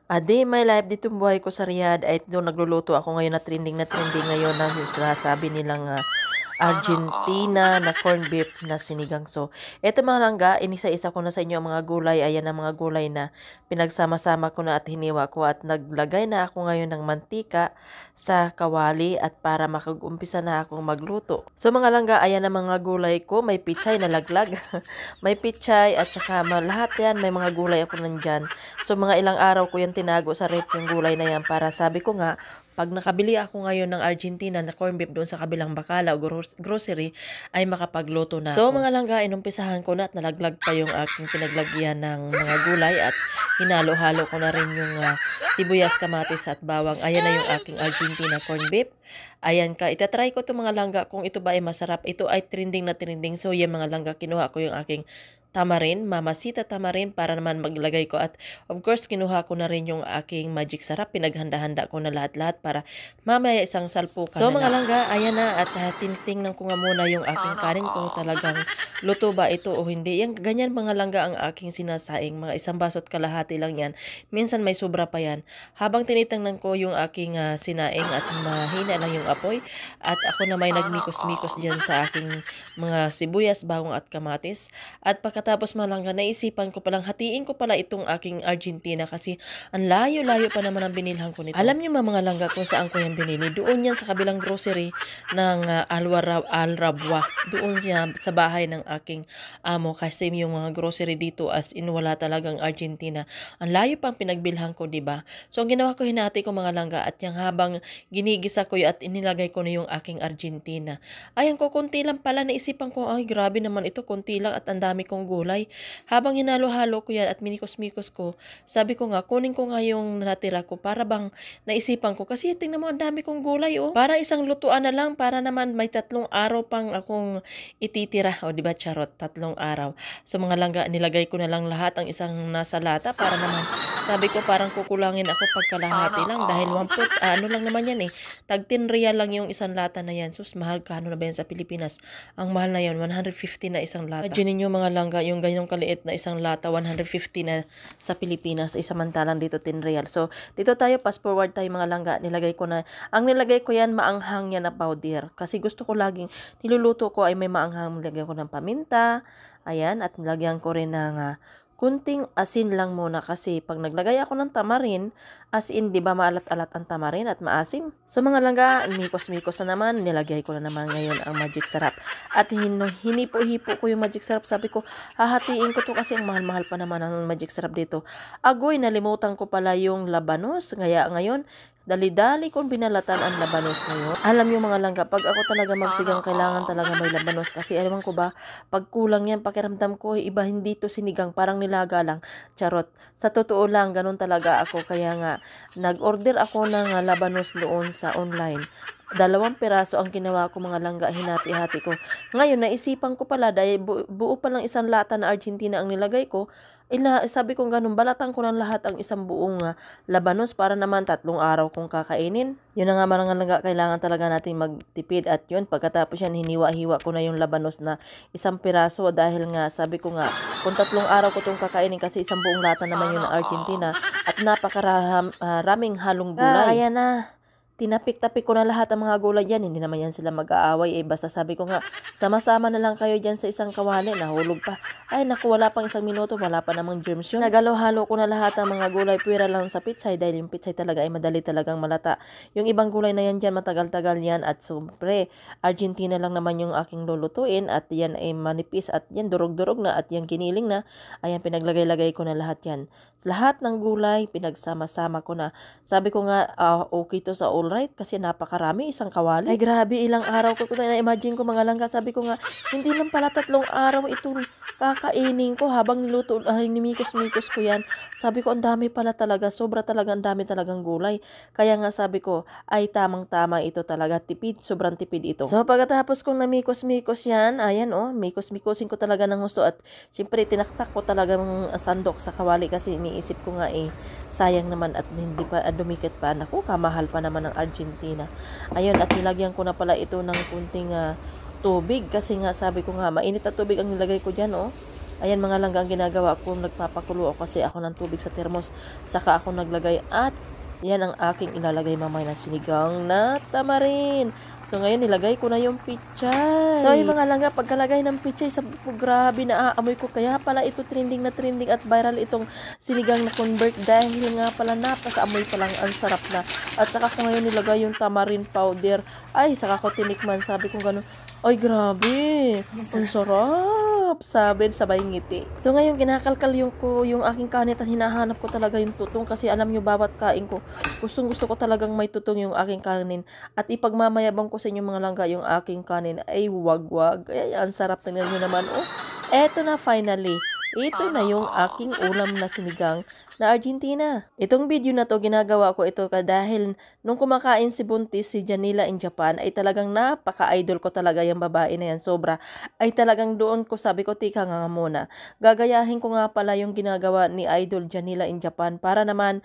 A day in my life ditong buhay ko sa Riyadh ay doon nagluluto ako ngayon na trending ngayon na sinasabi nilang Sana all. Argentina na corned beef na sinigang. So, eto mga langga, inisa-isa ko na sa inyo ang mga gulay. Ayan ang mga gulay na pinagsama-sama ko na at hiniwa ko at naglagay na ako ngayon ng mantika sa kawali at para makag-umpisa na akong magluto. So mga langga, ayan ang mga gulay ko. May pichay na laglag. May pichay at saka lahat yan. May mga gulay ako nandyan. So mga ilang araw ko yan tinago sa rep yung gulay na yan para sabi ko nga, pag nakabili ako ngayon ng Argentina na corned beef doon sa kabilang bakala o grocery, ay makapagluto na so, ako. So mga langga, inumpisahan ko na at nalaglag pa yung aking pinaglagyan ng mga gulay at hinalo-halo ko na rin yung sibuyas, kamatis at bawang. Ayan na yung aking Argentina corned beef. Ayan ka, itatry ko itong mga langga kung ito ba ay masarap. Ito ay trending na trending. So yan mga langga, kinuha ko yung aking tamarin, mamasita tamarin para naman maglagay ko at of course kinuha ko na rin yung aking magic sarap, pinaghanda-handa ko na lahat-lahat para mamaya isang salpukan so, na mga langga, ayan na at tinitingnan ko nga muna yung aking Sana kanin kung all. talagang luto ba ito o hindi. Yan, ganyan mga langga ang aking sinasaing, mga isang baso't kalahati lang yan. Minsan may sobra pa yan. Habang tinitingnan ko yung aking sinaing at mahina lang yung apoy at ako na may Sana nagmikos-mikos all. dyan sa aking mga sibuyas, bawang at kamatis at pagkatapos malangga, naisipan ko palang hatiin ko pala itong aking Argentina kasi ang layo-layo pa naman ang binilhan ko nito. Alam niyo mga langga kung saan ko yan binili? Doon yan sa kabilang grocery ng Al Rabwa. Doon siya sa bahay ng aking amo kasi yung mga grocery dito as in wala talagang Argentina. Ang layo pang pinagbilhan ko, di ba? So ang ginawa ko, hinati ko mga langga at yung habang ginigisa ko at inilagay ko na yung aking Argentina. Ayan ko, konti lang pala, naisipan ko, ay grabe naman ito, konti lang at ang dami kong gulay. Habang hinalo-halo ko yan at minikos-mikos ko, sabi ko nga, kunin ko nga yung natira ko para bang naisipan ko. Kasi tingnan mo, ang dami kong gulay, oh. Para isang lutuan na lang, para naman may 3 araw pang akong ititira. O, diba, charot, 3 araw. So, mga langga, nilagay ko na lang lahat ang isang nasa lata para naman, sabi ko, parang kukulangin ako pagkalahati Sana lang dahil all. ano lang naman yan eh. Tag 10 real lang yung isang lata na yan. Sus, mahal ka, ano na ba yan sa Pilipinas? Ang mahal na yan, 150 na isang lata. Imagine niyo mga langga, yung ganyong kaliit na isang lata, 150 na sa Pilipinas, ay samantalang dito 10 real. So, dito tayo, fast forward tayo mga langga, nilagay ko na, ang nilagay ko yan, maanghang yan na powder. Kasi gusto ko laging, niluluto ko ay may maanghang, nilagyan ko ng paminta, ayan, at nilagyan ko rin ng kunting asin lang muna kasi pag naglagay ako ng tamarin, as in, di ba maalat-alat ang tamarin at maasim? So mga langga, mikos-mikos na naman, nilagay ko na naman ngayon ang magic sarap. At hinipo-hipo ko yung magic sarap. Sabi ko, hahatiin ko to kasi ang mahal-mahal pa naman ang magic sarap dito. Agoy, nalimutan ko pala yung labanos. Kaya ngayon, dali-dali kong binalatan ang labanos ngayon. Alam yung mga langga, pag ako talaga magsigang, Sana kailangan all. talaga may labanos. Kasi alam ko ba, pag kulang yan, pakiramdam ko, iba hindi to sinigang, parang nilaga lang. Charot. Sa totoo lang, ganun talaga ako. Kaya nga, nag-order ako ng labanos doon sa online. 2 piraso ang ginawa ko mga langga, hinati-hati ko. Ngayon, naisipan ko pala, dahil buo pa lang isang lata na Argentina ang nilagay ko, sabi ko ganun, balatan ko ng lahat ang isang buong labanos para naman 3 araw kong kakainin. Yun na nga mga langga, kailangan talaga natin magtipid at yun, pagkatapos yan, hiniwa-hiwa ko na yung labanos na 1 piraso dahil nga, sabi ko nga, kung 3 araw ko itong kakainin kasi isang buong lata naman yun Sana ng Argentina all. at napakaraming halong gulay. Ayan na. Tinapik-tapik ko na lahat ang mga gulay dyan. Hindi naman yan sila mag-aaway. Basta sabi ko nga, sama-sama na lang kayo dyan sa isang kawali. Nahulog pa. Ay, naku, wala pang 1 minuto. Wala pa namang germs yun. Nagalo-halo ko na lahat ng mga gulay. Puwera lang sa pitsay dahil yung pitsay talaga ay madali talagang malata. Yung ibang gulay na yan dyan, matagal-tagal yan. At siyempre, Argentina lang naman yung aking lulutuin. At yan ay manipis. At yan, durog-durog na. At yan, giniling na. Ayan, pinaglagay-lagay ko na lahat yan. Lahat ng gulay, pinagsama-sama ko na. Sabi ko nga, okay to sa alright kasi napakarami, isang kawali. Ay grabe, ilang araw ko na-imagine ko mga langga. Sabi ko nga, hindi lang pala 3 araw itong kakainin ko habang niluto, nimikos-mikos ko yan. Sabi ko, ang dami pala talaga, sobra talaga, ang dami talagang gulay. Kaya nga sabi ko, ay tamang-tama ito talaga, tipid, sobrang tipid ito. So pagkatapos kong namikos-mikos yan, ayan mikos-mikosin ko talaga ng gusto at syempre tinaktak ko talagang sandok sa kawali kasi iniisip ko nga sayang naman at hindi pa dumikit pa. Naku, kamahal pa naman ng Argentina. Ayun, at nilagyan ko na pala ito ng kunting tubig kasi nga sabi ko nga mainit na tubig ang nilagay ko dyan, oh. Ayan mga langga, ang ginagawa ko, nagpapakulo ako kasi ako ng tubig sa termos. Saka ako naglagay at yan ang aking ilalagay mamaya na sinigang na tamarin. So ngayon nilagay ko na yung pichay. So yung mga langga, pagkalagay ng pichay, sabi ko grabe na aamoy ko. Kaya pala ito trending na trending at viral itong sinigang na convert dahil nga pala napasaamoy pa lang ang sarap na. At saka ko ngayon nilagay yung tamarin powder. Ay, saka ko tinikman, sabi ko gano'n. Ay, grabe. Ang sarap. Sabi, sabay ngiti. So, ngayon, kinakalkal yung aking kanin at hinahanap ko talaga yung tutong kasi alam nyo, bawat kain ko, gustong gusto ko talagang may tutong yung aking kanin. At ipagmamayabang ko sa inyo mga langga yung aking kanin ay wag-wag. Ay, ang sarap. Tingnan nyo naman. Oh, eto na finally. Ito na yung aking ulam na sinigang na Argentina. Itong video na to, ginagawa ko ito dahil nung kumakain si Buntis, si Janila in Japan, ay talagang napaka-idol ko talaga yung babae na yan. Sobra. Ay talagang doon ko sabi ko, tika nga muna. Gagayahin ko nga pala yung ginagawa ni Idol Janila in Japan para naman,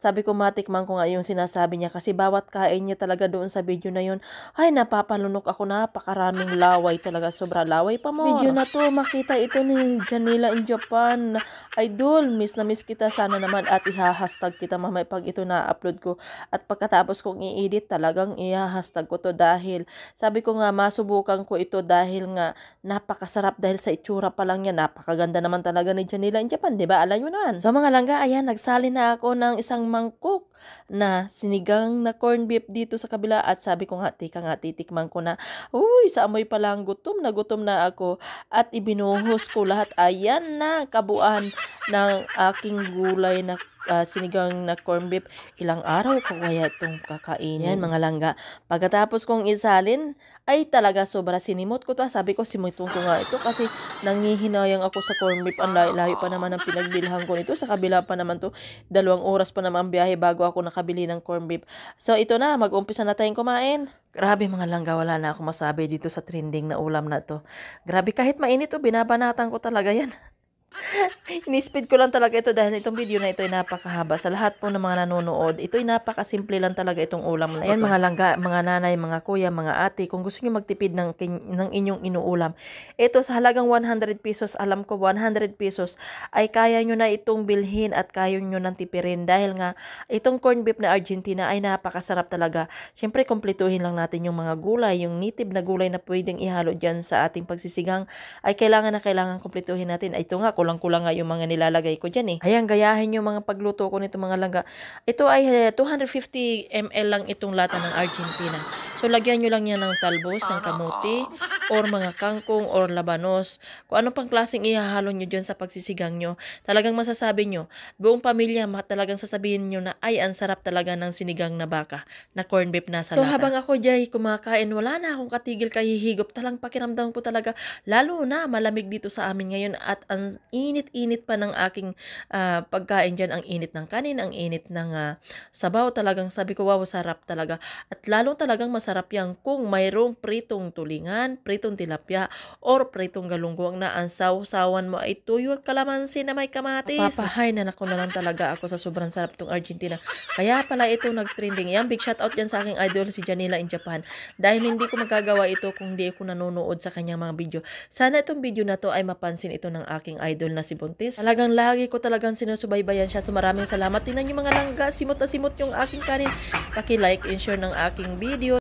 sabi ko matikman ko nga yung sinasabi niya kasi bawat kain niya talaga doon sa video na yun, ay napapalunok ako, napakaraming laway talaga, sobra laway pa mo. Video na to, makita ito ni Janila in Japan. Idol, miss na miss kita, sana naman at iha-hashtag kita mamaya pag ito na-upload ko. At pagkatapos kong i-edit, talagang iha-hashtag ko to dahil sabi ko nga masubukan ko ito dahil nga napakasarap dahil sa itsura pa lang yan, napakaganda naman talaga ni Janila in Japan, di ba? Alam mo naman. So mga langga, ayan, nagsali na ako ng isang mangkok na sinigang na corn beef dito sa kabila at sabi ko nga, tika nga, titikman ko na. Uy, sa amoy pa lang, gutom na ako at ibinuhos ko lahat. Ayan na, kabuuan ng aking gulay na sinigang na corn beef. Ilang araw ko kaya itong kakainin. Yan mga langga. Pagkatapos kong isalin, ay talaga sobra sinimot ko to. Sabi ko, simutong ko nga ito kasi nangihinayang ako sa corn beef. Ang layo pa naman ang pinagbilhan ko nito. Sa kabila pa naman to, 2 oras pa naman ang biyahe bago ako nakabili ng corn beef. So ito na, mag-umpisa na tayong kumain. Grabe mga langga, wala na ako masabi dito sa trending na ulam na to. Grabe, kahit mainit to, binabanatan ko talaga yan. Ini-speed ko lang talaga ito dahil itong video na ito ay napakahaba. Sa lahat po ng mga nanonood, ito ay napakasimple lang talaga itong ulam na ito. Ayan mga langga, mga nanay, mga kuya, mga ate, kung gusto nyo magtipid ng inyong inuulam, ito sa halagang 100 pesos, alam ko 100 pesos ay kaya nyo na itong bilhin at kaya nyo nang tipirin dahil nga itong corn beef na Argentina ay napakasarap talaga. Siyempre, kumpletuhin lang natin yung mga gulay, yung native na gulay na pwedeng ihalo dyan sa ating pagsisigang ay kailangan kumpletuhin natin. Ito nga, kulang-kulang nga yung mga nilalagay ko dyan eh. Ayan, gayahin yung mga pagluto ko nito mga langga. Ito ay 250 ml lang itong lata ng Argentina. So, lagyan nyo lang yan ng talbos, ng kamuti, or mga kangkong, or labanos. Kung ano pang klaseng ihahalo nyo dyan sa pagsisigang nyo. Talagang masasabi nyo, buong pamilya, talagang sasabihin nyo na, ay, ang sarap talaga ng sinigang na baka, na corn beef na sa lata. So, habang ako dyan kumakain, wala na akong katigil kahihigop. Talang pakiramdam ko talaga, lalo na malamig dito sa amin ngayon at ang init-init pa ng aking pagkain dyan, ang init ng kanin, ang init ng sabaw, talagang sabi ko, wow, sarap talaga. At lalong talagang masarap yan kung mayroong pritong tulingan, pritong tilapia, or pritong galunggong na ang sausawan mo ay tuyo at kalamansi na may kamatis. Papahay na nako na lang talaga ako sa sobrang sarap tong Argentina. Kaya pala ito nag-trending. Yan, big shout out yan sa aking idol si Janila in Japan. Dahil hindi ko magagawa ito kung di ako nanonood sa kanyang mga video. Sana itong video na to ay mapansin ito ng aking idol na si Buntis. Talagang lagi ko talagang sinusubaybayan siya. So maraming salamat. Tingnan niyo mga langga, simot na simot yung aking kanin. Paki-like and share ng aking video.